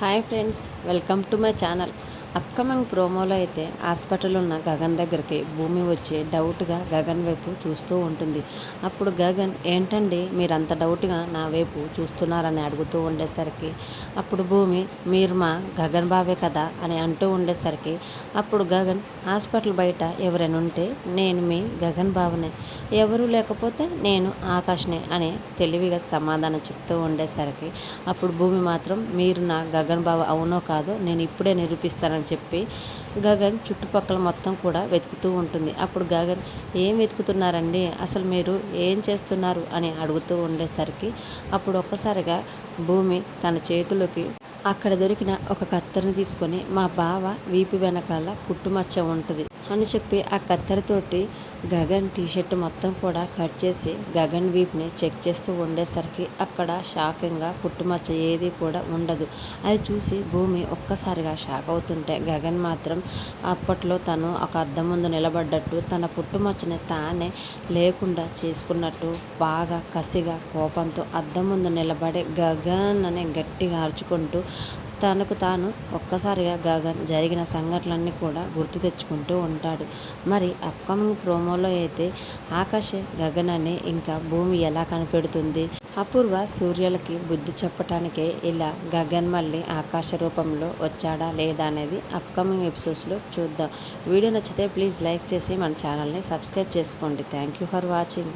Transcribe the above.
Hi friends, welcome to my channel. Upcoming ప్రోమోలో అయితే hospital ఉన్న గగన్ దగ్గరికి భూమి వచ్చి డౌట్గా గగన్ వైపు చూస్తూ ఉంటుంది. అప్పుడు గగన్, ఏంటండి మీరంత డౌట్గా నా వైపు చూస్తున్నారని అడుగుతూ ఉండేసరికి అప్పుడు భూమి, మీరు మా గగన్ బావే కదా అని అంటూ ఉండేసరికి అప్పుడు గగన్, హాస్పిటల్ బయట ఎవరైనా ఉంటే నేను మీ గగన్ బావనే, ఎవరూ లేకపోతే నేను ఆకాష్నే అని తెలివిగా సమాధానం చెప్తూ ఉండేసరికి అప్పుడు భూమి మాత్రం, మీరు నా గగన్ బావ అవునో కాదో నేను ఇప్పుడే నిరూపిస్తానని చెప్పి గగన్ చుట్టుపక్కల మొత్తం కూడా వెతుకుతూ ఉంటుంది. అప్పుడు గగన్, ఏం వెతుకుతున్నారండి, అసలు మీరు ఏం చేస్తున్నారు అని అడుగుతూ ఉండేసరికి అప్పుడు ఒక్కసారిగా భూమి తన చేతులకి అక్కడ దొరికిన ఒక కత్తెరని తీసుకొని, మా బావ వీపు వెనకాల పుట్టుమచ్చ ఉంటుంది అని చెప్పి ఆ కత్తెరతోటి గగన్ టీషర్ట్ మొత్తం కూడా కట్ చేసి గగన్ వీప్ని చెక్ చేస్తూ ఉండేసరికి అక్కడ షాకింగ్గా పుట్టుమచ్చ ఏది కూడా ఉండదు. అది చూసి భూమి ఒక్కసారిగా షాక్ అవుతుంటే గగన్ మాత్రం అప్పట్లో తను ఒక అద్దం ముందు నిలబడ్డట్టు తన పుట్టుమచ్చని తానే లేకుండా చేసుకున్నట్టు బాగా కసిగా కోపంతో అద్దం ముందు నిలబడి గగన్ అని గట్టిగా అరుచుకుంటూ తనకు తాను ఒక్కసారిగా గగన్ జరిగిన సంఘటనలన్నీ కూడా గుర్తు తెచ్చుకుంటూ ఉంటాడు. మరి అప్కమింగ్ ప్రోమోలో అయితే ఆకాశ్ గగన్ అని ఇంకా భూమి ఎలా కనిపెడుతుంది, అపూర్వ సూర్యలకి బుద్ధి చెప్పటానికే ఇలా గగన్ మళ్ళీ ఆకాశ రూపంలో వచ్చాడా లేదా అనేది అప్కమింగ్ ఎపిసోడ్స్లో చూద్దాం. వీడియో నచ్చితే ప్లీజ్ లైక్ చేసి మన ఛానల్ని సబ్స్క్రైబ్ చేసుకోండి. Thank you for watching.